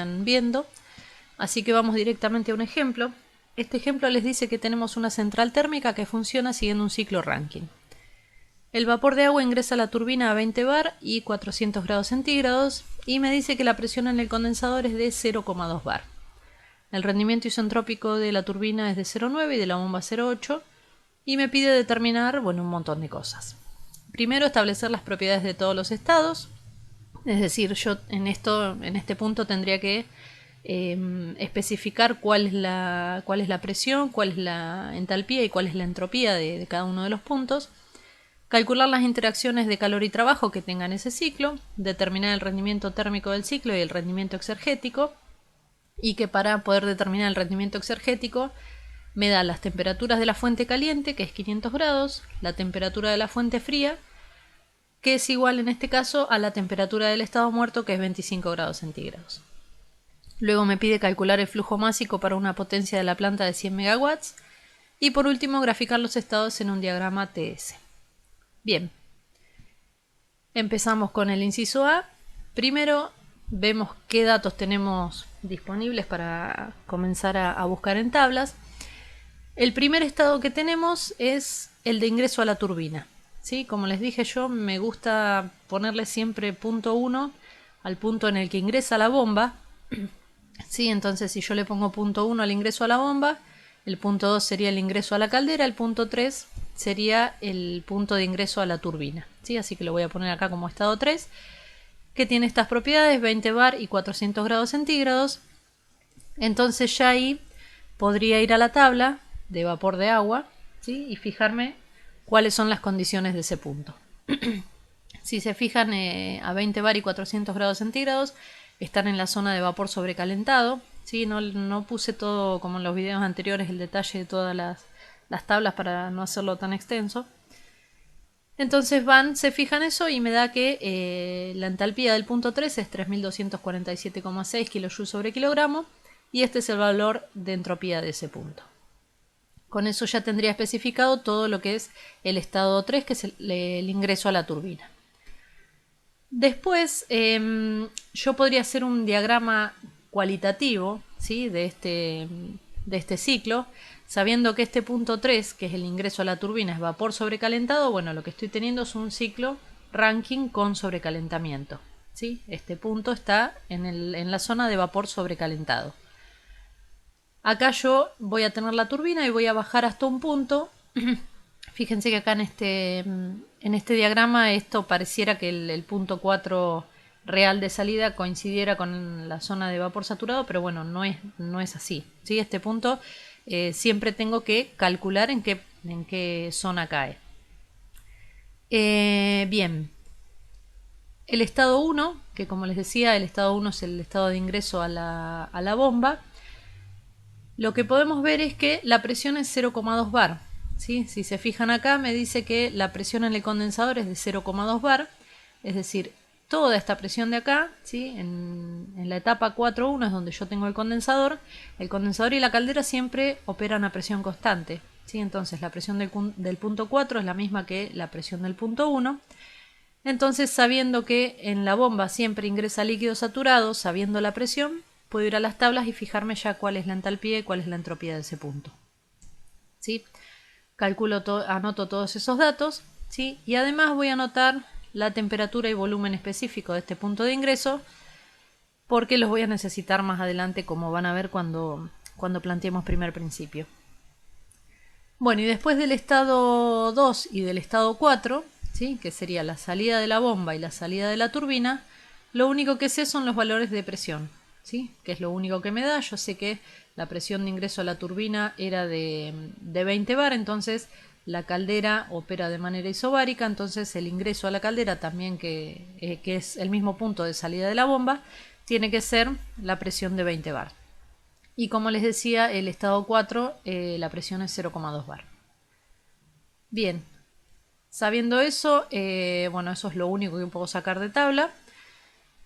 viendo. Así que vamos directamente a un ejemplo. Este ejemplo les dice que tenemos una central térmica que funciona siguiendo un ciclo Rankine. El vapor de agua ingresa a la turbina a 20 bar y 400 grados centígrados y me dice que la presión en el condensador es de 0,2 bar. El rendimiento isentrópico de la turbina es de 0,9 y de la bomba 0,8 y me pide determinar, un montón de cosas. Primero, establecer las propiedades de todos los estados. Es decir, yo en este punto tendría que especificar cuál es la presión, cuál es la entalpía y cuál es la entropía de cada uno de los puntos. Calcular las interacciones de calor y trabajo que tengan ese ciclo, determinar el rendimiento térmico del ciclo y el rendimiento exergético, y que para poder determinar el rendimiento exergético me da las temperaturas de la fuente caliente, que es 500 grados, la temperatura de la fuente fría, que es igual en este caso a la temperatura del estado muerto, que es 25 grados centígrados. Luego me pide calcular el flujo másico para una potencia de la planta de 100 megawatts y por último graficar los estados en un diagrama TS. Bien, empezamos con el inciso A. Primero vemos qué datos tenemos disponibles para comenzar a buscar en tablas. El primer estado que tenemos es el de ingreso a la turbina. ¿Sí? Como les dije yo, me gusta ponerle siempre punto 1 al punto en el que ingresa la bomba. ¿Sí? Entonces si yo le pongo punto 1 al ingreso a la bomba, el punto 2 sería el ingreso a la caldera, el punto 3 sería el punto de ingreso a la turbina. ¿Sí? Así que lo voy a poner acá como estado 3, que tiene estas propiedades, 20 bar y 400 grados centígrados. Entonces ya ahí podría ir a la tabla de vapor de agua, ¿sí? Y fijarme cuáles son las condiciones de ese punto. Si se fijan, a 20 bar y 400 grados centígrados están en la zona de vapor sobrecalentado. ¿Sí? No puse todo como en los videos anteriores el detalle de todas las tablas para no hacerlo tan extenso. Entonces se fijan eso y me da que la entalpía del punto 3 es 3247,6 kJ sobre kilogramo y este es el valor de entropía de ese punto. Con eso ya tendría especificado todo lo que es el estado 3, que es el ingreso a la turbina. Después yo podría hacer un diagrama cualitativo, ¿sí? de este ciclo, sabiendo que este punto 3, que es el ingreso a la turbina, es vapor sobrecalentado. Bueno, lo que estoy teniendo es un ciclo Rankine con sobrecalentamiento, ¿sí? Este punto está en la zona de vapor sobrecalentado. Acá yo voy a tener la turbina y voy a bajar hasta un punto. Fíjense que acá en este diagrama esto pareciera que el punto 4 real de salida coincidiera con la zona de vapor saturado, pero bueno, no es así. ¿Sí? Este punto siempre tengo que calcular en qué zona cae. Bien. El estado 1, que como les decía, el estado 1 es el estado de ingreso a la bomba. Lo que podemos ver es que la presión es 0,2 bar. ¿Sí? Si se fijan acá me dice que la presión en el condensador es de 0,2 bar, es decir, toda esta presión de acá, ¿sí? en la etapa 4.1 es donde yo tengo el condensador y la caldera siempre operan a presión constante, ¿sí? Entonces la presión del punto 4 es la misma que la presión del punto 1. Entonces, sabiendo que en la bomba siempre ingresa líquido saturado, sabiendo la presión, puedo ir a las tablas y fijarme ya cuál es la entalpía y cuál es la entropía de ese punto. ¿Sí? Anoto todos esos datos, ¿sí? Y además voy a anotar la temperatura y volumen específico de este punto de ingreso, porque los voy a necesitar más adelante, como van a ver cuando planteemos primer principio. Bueno, y después del estado 2 y del estado 4, ¿sí? Que sería la salida de la bomba y la salida de la turbina, lo único que sé son los valores de presión, ¿sí? Que es lo único que me da. Yo sé que la presión de ingreso a la turbina era de 20 bar, entonces la caldera opera de manera isobárica, entonces el ingreso a la caldera también, que es el mismo punto de salida de la bomba, tiene que ser la presión de 20 bar. Y como les decía, el estado 4, la presión es 0,2 bar. Bien, sabiendo eso, eso es lo único que puedo sacar de tabla.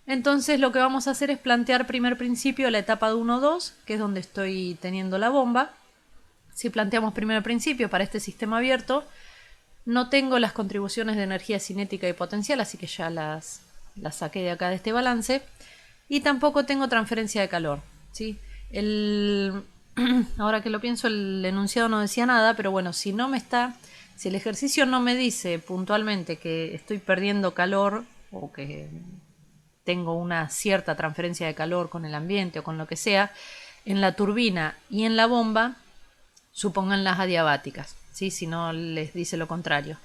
Entonces lo que vamos a hacer es plantear primer principio la etapa de 1-2, que es donde estoy teniendo la bomba. Si planteamos primer principio para este sistema abierto, no tengo las contribuciones de energía cinética y potencial, así que ya las saqué de acá de este balance. y tampoco tengo transferencia de calor, ¿sí? Ahora que lo pienso, el enunciado no decía nada, pero bueno, si el ejercicio no me dice puntualmente que estoy perdiendo calor o que tengo una cierta transferencia de calor con el ambiente o con lo que sea, en la turbina y en la bomba, supongan las adiabáticas, ¿sí? Si no les dice lo contrario.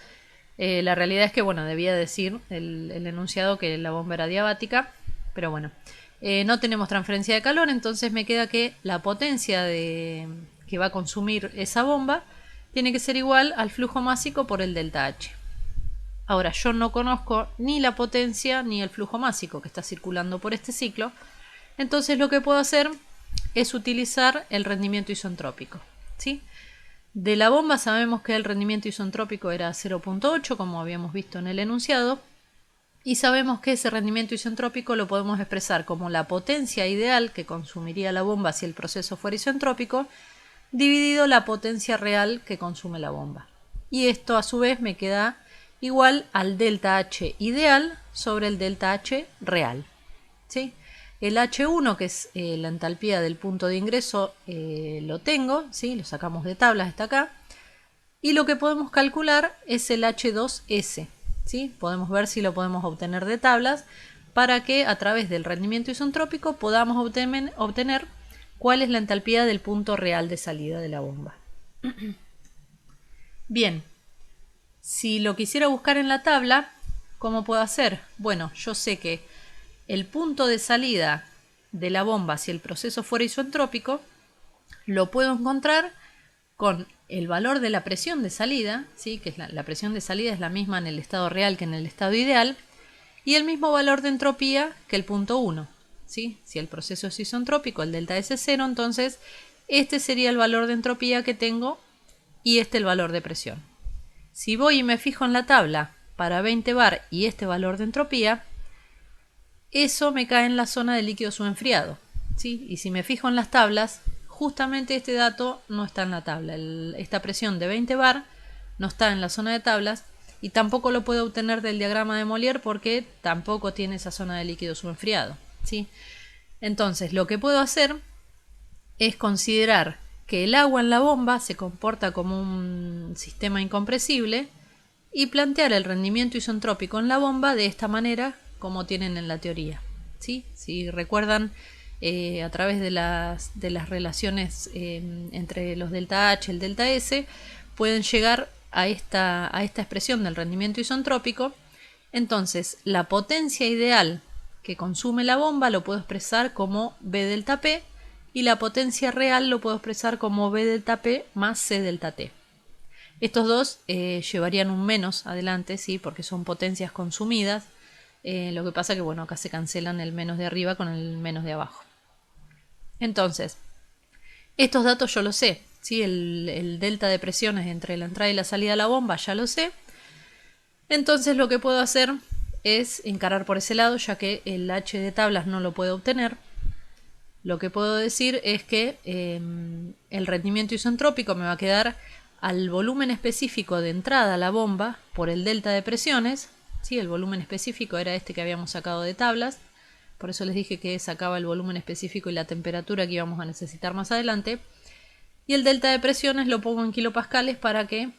La realidad es que, bueno, debía decir el enunciado que la bomba era adiabática, pero bueno, no tenemos transferencia de calor, entonces me queda que la potencia que va a consumir esa bomba tiene que ser igual al flujo másico por el delta H. Ahora, yo no conozco ni la potencia ni el flujo másico que está circulando por este ciclo, entonces lo que puedo hacer es utilizar el rendimiento isentrópico, ¿sí? De la bomba sabemos que el rendimiento isentrópico era 0.8, como habíamos visto en el enunciado, y sabemos que ese rendimiento isentrópico lo podemos expresar como la potencia ideal que consumiría la bomba si el proceso fuera isentrópico, dividido la potencia real que consume la bomba. Y esto a su vez me queda igual al delta H ideal sobre el delta H real, ¿sí? El H1, que es la entalpía del punto de ingreso, lo tengo, ¿sí? Lo sacamos de tablas, está acá. Y lo que podemos calcular es el H2S, ¿sí? Podemos ver si lo podemos obtener de tablas para que a través del rendimiento isentrópico podamos obtener cuál es la entalpía del punto real de salida de la bomba. Bien, si lo quisiera buscar en la tabla, ¿cómo puedo hacer? Bueno, yo sé que el punto de salida de la bomba, si el proceso fuera isentrópico, lo puedo encontrar con el valor de la presión de salida, ¿sí? Que es la presión de salida es la misma en el estado real que en el estado ideal, y el mismo valor de entropía que el punto 1. ¿Sí? Si el proceso es isentrópico, el delta S es 0, entonces este sería el valor de entropía que tengo y este el valor de presión. Si voy y me fijo en la tabla para 20 bar y este valor de entropía, eso me cae en la zona de líquido subenfriado, ¿sí? Y si me fijo en las tablas, justamente este dato no está en la tabla. Esta presión de 20 bar no está en la zona de tablas y tampoco lo puedo obtener del diagrama de Molière porque tampoco tiene esa zona de líquido subenfriado, ¿sí? Entonces, lo que puedo hacer es considerar que el agua en la bomba se comporta como un sistema incompresible y plantear el rendimiento isentrópico en la bomba de esta manera como tienen en la teoría, ¿sí? Si recuerdan, a través de las relaciones entre los delta H y el delta S, pueden llegar a esta expresión del rendimiento isentrópico. Entonces, la potencia ideal que consume la bomba lo puedo expresar como B delta P y la potencia real lo puedo expresar como B delta P más C delta T. Estos dos llevarían un menos adelante, ¿sí? Porque son potencias consumidas. Lo que pasa que, bueno, acá se cancelan el menos de arriba con el menos de abajo. Entonces, estos datos yo los sé, ¿sí? El delta de presiones entre la entrada y la salida de la bomba ya lo sé. Entonces lo que puedo hacer es encarar por ese lado, ya que el H de tablas no lo puedo obtener. Lo que puedo decir es que el rendimiento isentrópico me va a quedar al volumen específico de entrada a la bomba por el delta de presiones. ¿Sí? El volumen específico era este que habíamos sacado de tablas, por eso les dije que sacaba el volumen específico y la temperatura que íbamos a necesitar más adelante, y el delta de presiones lo pongo en kilopascales para que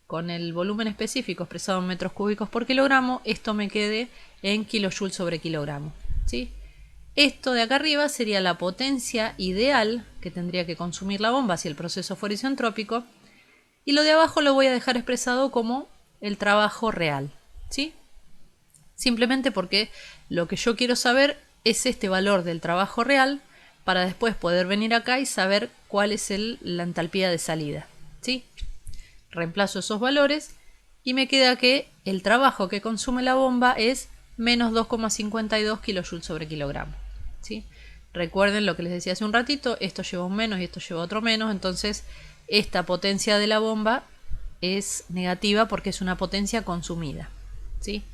con el volumen específico expresado en metros cúbicos por kilogramo, esto me quede en kilojoules sobre kilogramo, ¿sí? Esto de acá arriba sería la potencia ideal que tendría que consumir la bomba si el proceso fuera isentrópico, y lo de abajo lo voy a dejar expresado como el trabajo real, ¿sí? Simplemente porque lo que yo quiero saber es este valor del trabajo real para después poder venir acá y saber cuál es la entalpía de salida, ¿sí? Reemplazo esos valores y me queda que el trabajo que consume la bomba es menos 2,52 kilojoules sobre kilogramo, ¿sí? Recuerden lo que les decía hace un ratito, esto lleva un menos y esto lleva otro menos, entonces esta potencia de la bomba es negativa porque es una potencia consumida, ¿sí?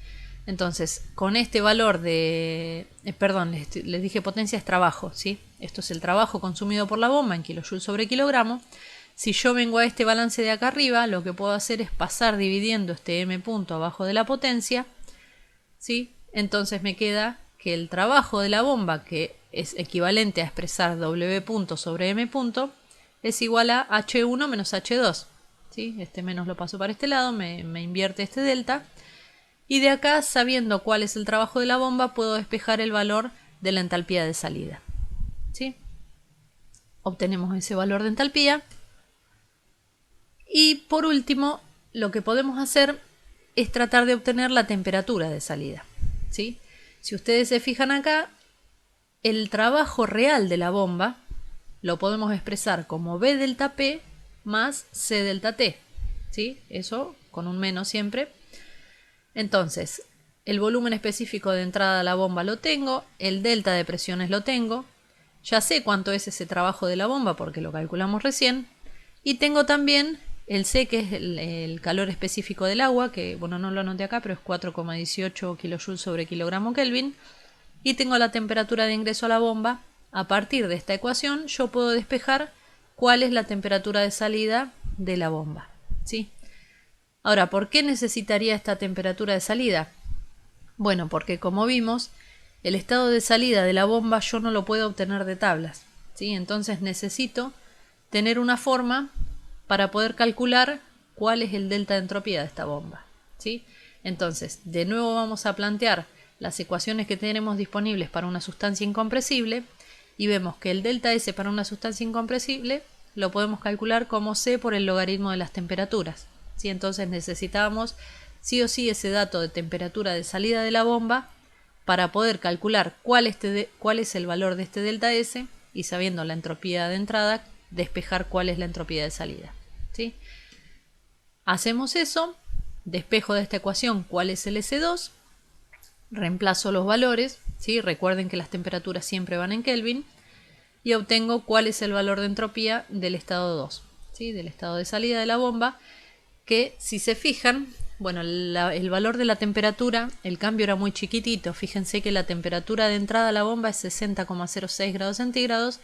Entonces, con este valor de... les dije potencia es trabajo, ¿sí? Esto es el trabajo consumido por la bomba en kilojoules sobre kilogramo. Si yo vengo a este balance de acá arriba, lo que puedo hacer es pasar dividiendo este m punto abajo de la potencia, ¿sí? Entonces me queda que el trabajo de la bomba, que es equivalente a expresar W punto sobre M punto, es igual a H1 menos H2. ¿Sí? Este menos lo paso para este lado, me invierte este delta. Y de acá, sabiendo cuál es el trabajo de la bomba, puedo despejar el valor de la entalpía de salida. ¿Sí? Obtenemos ese valor de entalpía. Y por último, lo que podemos hacer es tratar de obtener la temperatura de salida. ¿Sí? Si ustedes se fijan acá, el trabajo real de la bomba lo podemos expresar como B delta P más C delta T. ¿Sí? Eso con un menos siempre. Entonces, el volumen específico de entrada a la bomba lo tengo, el delta de presiones lo tengo, ya sé cuánto es ese trabajo de la bomba porque lo calculamos recién, y tengo también el C, que es el calor específico del agua, que bueno, no lo anoté acá, pero es 4,18 kJ sobre kilogramo Kelvin, y tengo la temperatura de ingreso a la bomba. A partir de esta ecuación yo puedo despejar cuál es la temperatura de salida de la bomba. ¿Sí? Ahora, ¿por qué necesitaría esta temperatura de salida? Bueno, porque como vimos, el estado de salida de la bomba yo no lo puedo obtener de tablas, ¿sí? Entonces necesito tener una forma para poder calcular cuál es el delta de entropía de esta bomba, ¿sí? Entonces, de nuevo vamos a plantear las ecuaciones que tenemos disponibles para una sustancia incompresible y vemos que el delta S para una sustancia incompresible lo podemos calcular como C por el logaritmo de las temperaturas. ¿Sí? Entonces necesitábamos sí o sí ese dato de temperatura de salida de la bomba para poder calcular cuál es el valor de este delta S y, sabiendo la entropía de entrada, despejar cuál es la entropía de salida. ¿Sí? Hacemos eso, despejo de esta ecuación cuál es el S2, reemplazo los valores, ¿sí? Recuerden que las temperaturas siempre van en Kelvin, y obtengo cuál es el valor de entropía del estado 2, ¿sí? Del estado de salida de la bomba, que si se fijan, bueno, el valor de la temperatura, el cambio era muy chiquitito. Fíjense que la temperatura de entrada a la bomba es 60,06 grados centígrados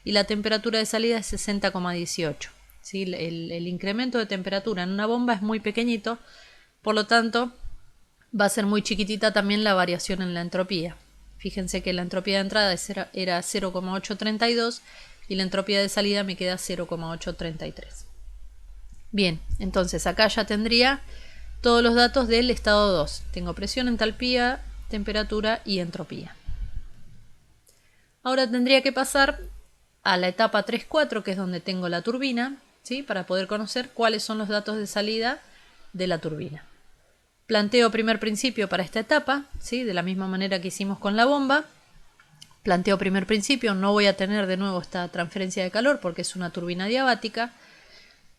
y la temperatura de salida es 60,18. ¿Sí? El incremento de temperatura en una bomba es muy pequeñito, por lo tanto va a ser muy chiquitita también la variación en la entropía. Fíjense que la entropía de entrada era 0,832 y la entropía de salida me queda 0,833. Bien, entonces acá ya tendría todos los datos del estado 2. Tengo presión, entalpía, temperatura y entropía. Ahora tendría que pasar a la etapa 3-4, que es donde tengo la turbina, ¿sí? Para poder conocer cuáles son los datos de salida de la turbina. Planteo primer principio para esta etapa, ¿sí? De la misma manera que hicimos con la bomba. Planteo primer principio, no voy a tener de nuevo esta transferencia de calor porque es una turbina diabática.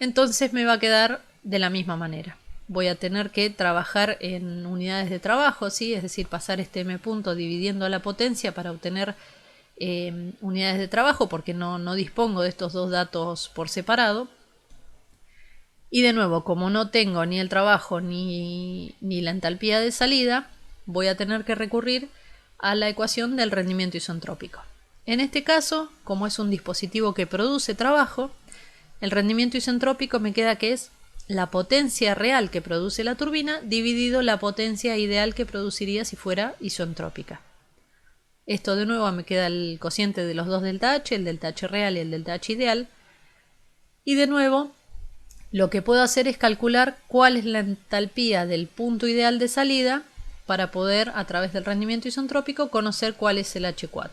Entonces me va a quedar de la misma manera. Voy a tener que trabajar en unidades de trabajo, ¿sí? Es decir, pasar este M punto dividiendo la potencia para obtener unidades de trabajo, porque no dispongo de estos dos datos por separado. Y de nuevo, como no tengo ni el trabajo ni la entalpía de salida, voy a tener que recurrir a la ecuación del rendimiento isentrópico. En este caso, como es un dispositivo que produce trabajo, el rendimiento isentrópico me queda que es la potencia real que produce la turbina dividido la potencia ideal que produciría si fuera isentrópica. Esto de nuevo me queda el cociente de los dos delta H, el delta H real y el delta H ideal. Y de nuevo, lo que puedo hacer es calcular cuál es la entalpía del punto ideal de salida para poder, a través del rendimiento isentrópico, conocer cuál es el H4.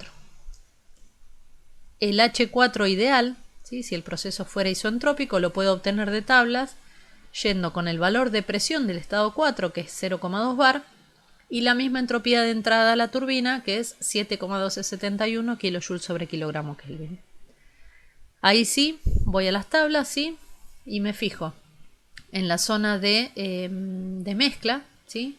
El H4 ideal, ¿sí? Si el proceso fuera isentrópico, lo puedo obtener de tablas yendo con el valor de presión del estado 4, que es 0,2 bar, y la misma entropía de entrada a la turbina, que es 7,1271 kJ sobre kilogramo Kelvin. Ahí sí, voy a las tablas, ¿sí? Y me fijo en la zona de mezcla, ¿sí?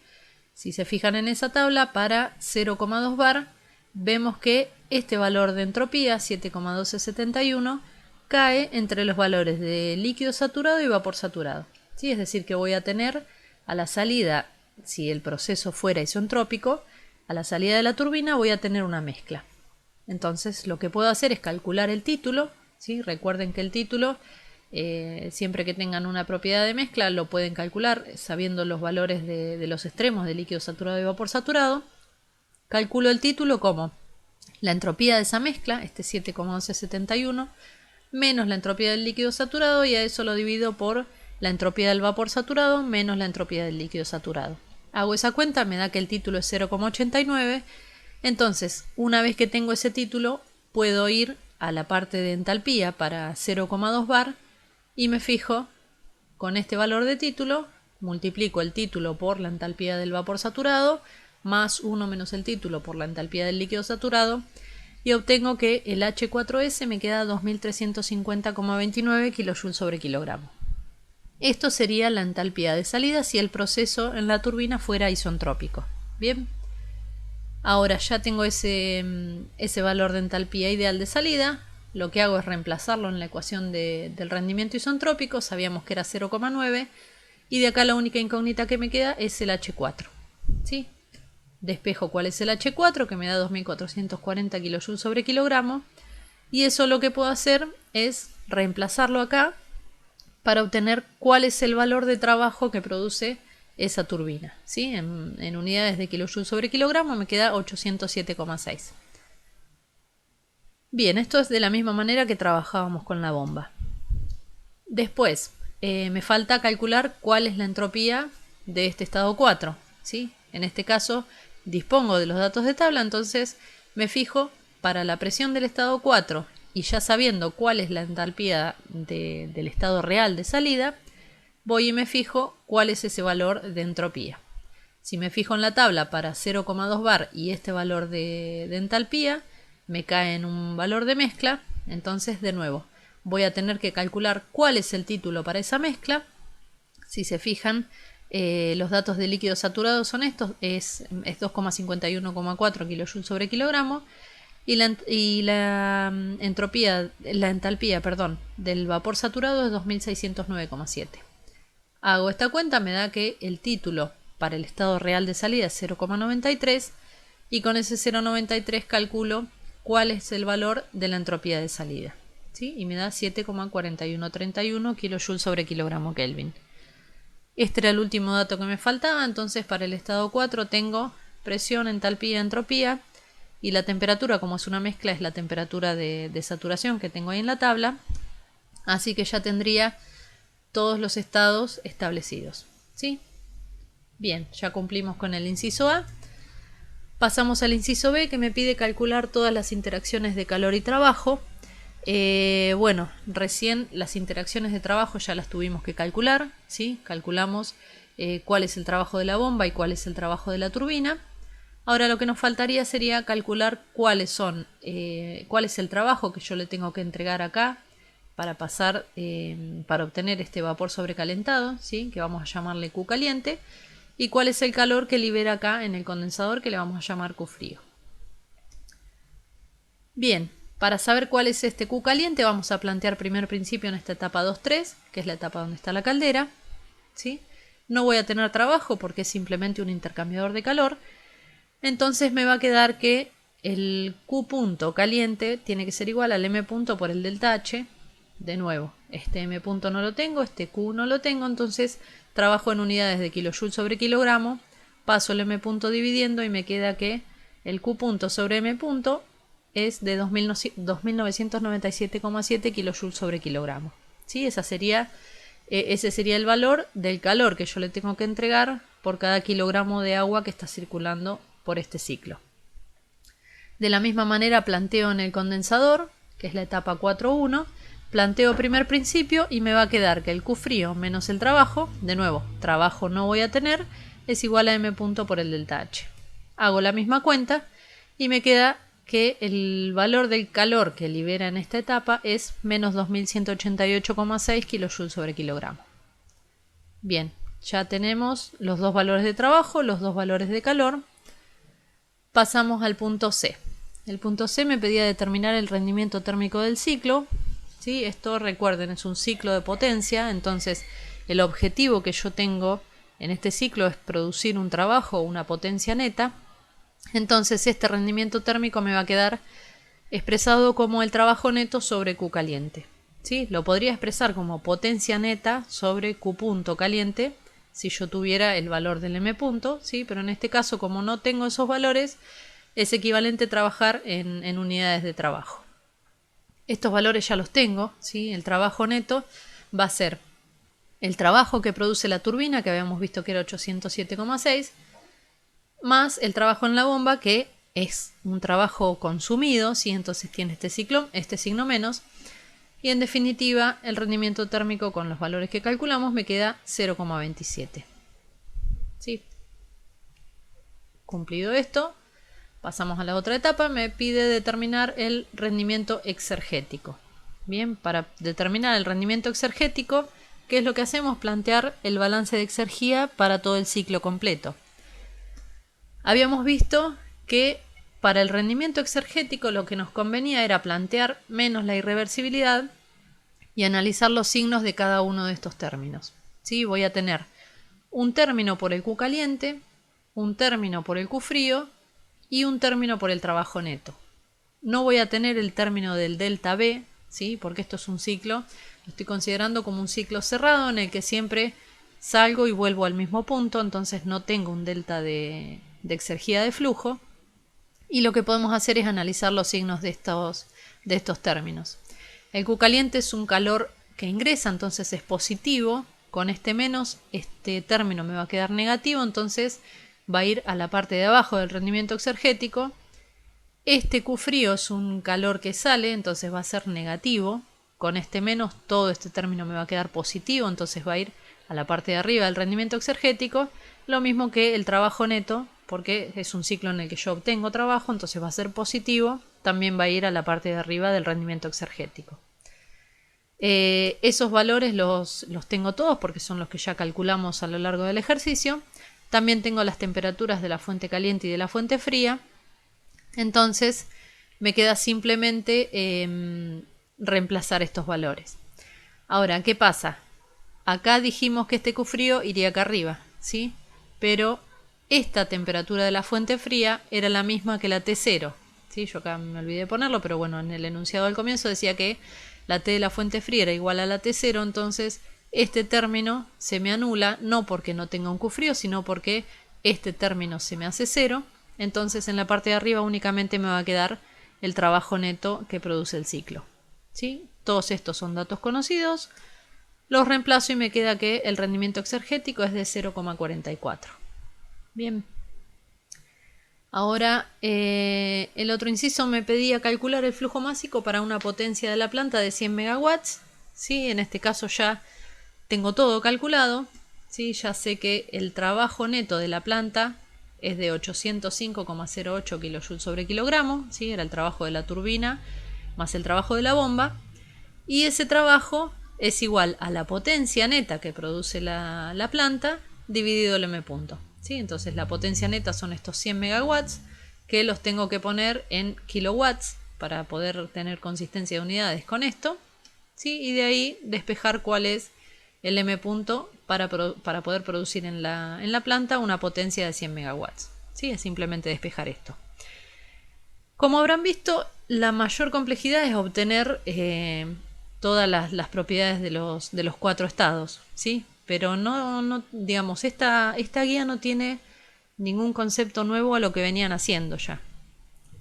Si se fijan en esa tabla, para 0,2 bar, vemos que este valor de entropía, 7,1271, cae entre los valores de líquido saturado y vapor saturado. ¿Sí? Es decir, que voy a tener a la salida, si el proceso fuera isentrópico, a la salida de la turbina voy a tener una mezcla. Entonces, lo que puedo hacer es calcular el título, ¿sí? Recuerden que el título, siempre que tengan una propiedad de mezcla, lo pueden calcular sabiendo los valores de los extremos de líquido saturado y vapor saturado. Calculo el título como la entropía de esa mezcla, este 7,1171, menos la entropía del líquido saturado, y a eso lo divido por la entropía del vapor saturado menos la entropía del líquido saturado. Hago esa cuenta, me da que el título es 0,89. Entonces, una vez que tengo ese título, puedo ir a la parte de entalpía para 0,2 bar y me fijo con este valor de título, multiplico el título por la entalpía del vapor saturado, más 1 menos el título por la entalpía del líquido saturado, y obtengo que el H4S me queda 2350,29 kJ sobre kilogramo. Esto sería la entalpía de salida si el proceso en la turbina fuera isentrópico. Bien, ahora ya tengo ese valor de entalpía ideal de salida. Lo que hago es reemplazarlo en la ecuación del rendimiento isentrópico. Sabíamos que era 0,9 y de acá la única incógnita que me queda es el H4. ¿Sí? Despejo cuál es el H4, que me da 2440 kJ sobre kilogramo, y eso lo que puedo hacer es reemplazarlo acá para obtener cuál es el valor de trabajo que produce esa turbina. ¿Sí? En unidades de kJ sobre kilogramo me queda 807,6. Bien, esto es de la misma manera que trabajábamos con la bomba. Después, me falta calcular cuál es la entropía de este estado 4. ¿Sí? En este caso, dispongo de los datos de tabla, entonces me fijo para la presión del estado 4 y ya sabiendo cuál es la entalpía del estado real de salida, voy y me fijo cuál es ese valor de entropía. Si me fijo en la tabla para 0,2 bar y este valor de entalpía me cae en un valor de mezcla, entonces de nuevo voy a tener que calcular cuál es el título para esa mezcla. Si se fijan, los datos de líquido saturado son estos, es 2,51,4 kJ sobre kilogramo, y la entalpía del vapor saturado es 2609,7. Hago esta cuenta, me da que el título para el estado real de salida es 0,93 y con ese 0,93 calculo cuál es el valor de la entropía de salida. ¿Sí? Y me da 7,4131 kJ sobre kilogramo Kelvin. Este era el último dato que me faltaba, entonces para el estado 4 tengo presión, entalpía, entropía, y la temperatura, como es una mezcla, es la temperatura de saturación que tengo ahí en la tabla, así que ya tendría todos los estados establecidos. ¿Sí? Bien, ya cumplimos con el inciso A. Pasamos al inciso B, que me pide calcular todas las interacciones de calor y trabajo. Bueno, recién las interacciones de trabajo ya las tuvimos que calcular, ¿sí? Calculamos cuál es el trabajo de la bomba y cuál es el trabajo de la turbina. Ahora lo que nos faltaría sería calcular cuál es el trabajo que yo le tengo que entregar acá para para obtener este vapor sobrecalentado, ¿sí? Que vamos a llamarle Q caliente, y cuál es el calor que libera acá en el condensador, que le vamos a llamar Q frío. Bien, para saber cuál es este Q caliente vamos a plantear primer principio en esta etapa 2.3, que es la etapa donde está la caldera, ¿sí? No voy a tener trabajo porque es simplemente un intercambiador de calor. Entonces me va a quedar que el Q punto caliente tiene que ser igual al M punto por el delta H. De nuevo, este M punto no lo tengo, este Q no lo tengo, entonces trabajo en unidades de kilojoule sobre kilogramo, paso el M punto dividiendo y me queda que el Q punto sobre M punto es de 2997,7 kilojoule sobre kilogramo. ¿Sí? Ese sería el valor del calor que yo le tengo que entregar por cada kilogramo de agua que está circulando por este ciclo. De la misma manera planteo en el condensador, que es la etapa 4.1, planteo primer principio y me va a quedar que el Q frío menos el trabajo, de nuevo, trabajo no voy a tener, es igual a M punto por el delta H. Hago la misma cuenta y me queda que el valor del calor que libera en esta etapa es menos 2188,6 kJ sobre kilogramo. Bien, ya tenemos los dos valores de trabajo, los dos valores de calor. Pasamos al punto C. El punto C me pedía determinar el rendimiento térmico del ciclo. ¿Sí? Esto, recuerden, es un ciclo de potencia, entonces el objetivo que yo tengo en este ciclo es producir un trabajo o una potencia neta. Entonces este rendimiento térmico me va a quedar expresado como el trabajo neto sobre Q caliente. ¿Sí? Lo podría expresar como potencia neta sobre Q punto caliente si yo tuviera el valor del M punto, ¿sí? Pero en este caso, como no tengo esos valores, es equivalente trabajar en unidades de trabajo. Estos valores ya los tengo, ¿sí? El trabajo neto va a ser el trabajo que produce la turbina, que habíamos visto que era 807,6, más el trabajo en la bomba, que es un trabajo consumido, ¿sí? Entonces tiene este signo menos. Y en definitiva, el rendimiento térmico con los valores que calculamos me queda 0,27. ¿Sí? Cumplido esto, pasamos a la otra etapa. Me pide determinar el rendimiento exergético. Bien, para determinar el rendimiento exergético, ¿qué es lo que hacemos? Plantear el balance de exergía para todo el ciclo completo. Habíamos visto que para el rendimiento exergético lo que nos convenía era plantear menos la irreversibilidad y analizar los signos de cada uno de estos términos. ¿Sí? Voy a tener un término por el Q caliente, un término por el Q frío y un término por el trabajo neto. No voy a tener el término del delta B, ¿sí? Porque esto es un ciclo, lo estoy considerando como un ciclo cerrado en el que siempre salgo y vuelvo al mismo punto, entonces no tengo un delta de exergía de flujo. Y lo que podemos hacer es analizar los signos de estos términos. El Q caliente es un calor que ingresa, entonces es positivo. Con este menos, este término me va a quedar negativo, entonces va a ir a la parte de abajo del rendimiento exergético. Este Q frío es un calor que sale, entonces va a ser negativo. Con este menos, todo este término me va a quedar positivo, entonces va a ir a la parte de arriba del rendimiento exergético. Lo mismo que el trabajo neto, porque es un ciclo en el que yo obtengo trabajo, entonces va a ser positivo, también va a ir a la parte de arriba del rendimiento exergético. Esos valores los tengo todos porque son los que ya calculamos a lo largo del ejercicio. También tengo las temperaturas de la fuente caliente y de la fuente fría. Entonces me queda simplemente reemplazar estos valores. Ahora, ¿qué pasa? Acá dijimos que este Q frío iría acá arriba, ¿sí? Pero esta temperatura de la fuente fría era la misma que la T0. ¿Sí? Yo acá me olvidé de ponerlo, pero bueno, en el enunciado al comienzo decía que la T de la fuente fría era igual a la T0, entonces este término se me anula, no porque no tenga un Q frío, sino porque este término se me hace 0. Entonces en la parte de arriba únicamente me va a quedar el trabajo neto que produce el ciclo. ¿Sí? Todos estos son datos conocidos. Los reemplazo y me queda que el rendimiento exergético es de 0,44. Bien. Ahora el otro inciso me pedía calcular el flujo másico para una potencia de la planta de 100 megawatts. ¿Sí? En este caso ya tengo todo calculado. ¿Sí? Ya sé que el trabajo neto de la planta es de 805,08 kJ sobre kilogramo. ¿Sí? Era el trabajo de la turbina más el trabajo de la bomba. Y ese trabajo es igual a la potencia neta que produce la planta dividido el M punto. ¿Sí? Entonces la potencia neta son estos 100 megawatts que los tengo que poner en kilowatts para poder tener consistencia de unidades con esto. ¿Sí? Y de ahí despejar cuál es el M punto para poder producir en la planta una potencia de 100 megawatts. ¿Sí? Es simplemente despejar esto. Como habrán visto, la mayor complejidad es obtener todas las propiedades de los 4 estados, ¿sí? Pero no digamos, esta guía no tiene ningún concepto nuevo a lo que venían haciendo ya.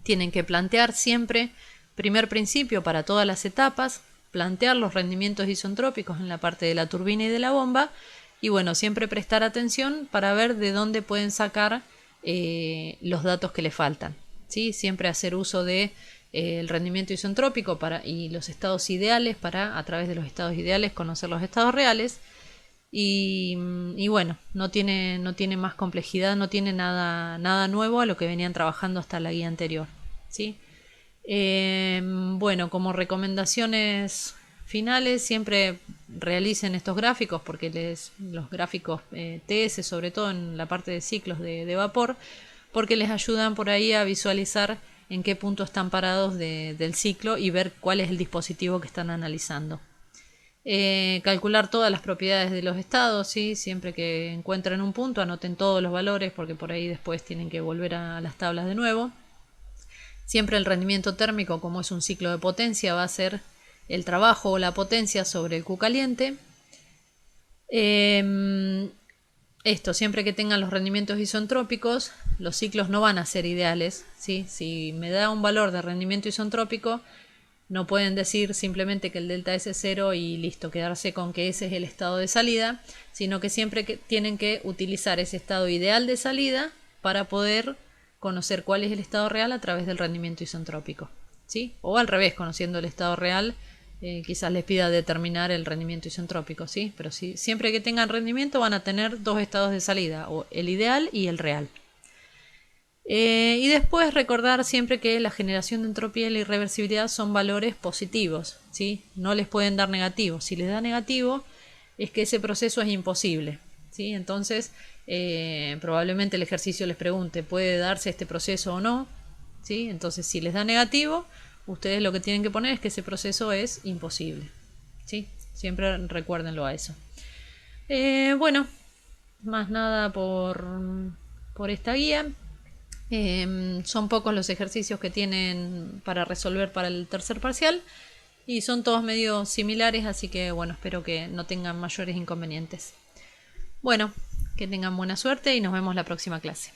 Tienen que plantear siempre, primer principio para todas las etapas, plantear los rendimientos isentrópicos en la parte de la turbina y de la bomba, y bueno, siempre prestar atención para ver de dónde pueden sacar los datos que le faltan. ¿Sí? Siempre hacer uso de el rendimiento isentrópico y los estados ideales para, a través de los estados ideales, conocer los estados reales. Y bueno, no tiene más complejidad, no tiene nada nuevo a lo que venían trabajando hasta la guía anterior. ¿Sí? Bueno, como recomendaciones finales, siempre realicen estos gráficos, porque los gráficos TS, sobre todo en la parte de ciclos de vapor, porque les ayudan por ahí a visualizar en qué punto están parados del ciclo y ver cuál es el dispositivo que están analizando. Calcular todas las propiedades de los estados, ¿sí? Siempre que encuentren un punto anoten todos los valores, porque por ahí después tienen que volver a las tablas de nuevo. Siempre el rendimiento térmico, como es un ciclo de potencia, va a ser el trabajo o la potencia sobre el Q caliente. Esto, siempre que tengan los rendimientos isentrópicos, los ciclos no van a ser ideales, ¿sí? Si me da un valor de rendimiento isentrópico, no pueden decir simplemente que el delta S es 0 y listo, quedarse con que ese es el estado de salida, sino que siempre tienen que utilizar ese estado ideal de salida para poder conocer cuál es el estado real a través del rendimiento isentrópico, ¿sí? O al revés, conociendo el estado real, quizás les pida determinar el rendimiento isentrópico, ¿sí? Pero sí, siempre que tengan rendimiento van a tener dos estados de salida, o el ideal y el real. Y después recordar siempre que la generación de entropía y la irreversibilidad son valores positivos, ¿sí? No les pueden dar negativos. Si les da negativo es que ese proceso es imposible, ¿sí? Entonces probablemente el ejercicio les pregunte, ¿puede darse este proceso o no? ¿Sí? Entonces si les da negativo, ustedes lo que tienen que poner es que ese proceso es imposible, ¿sí? Siempre recuérdenlo a eso. Bueno, más nada por esta guía. Son pocos los ejercicios que tienen para resolver para el tercer parcial y son todos medio similares, así que bueno, espero que no tengan mayores inconvenientes. Bueno, que tengan buena suerte y nos vemos la próxima clase.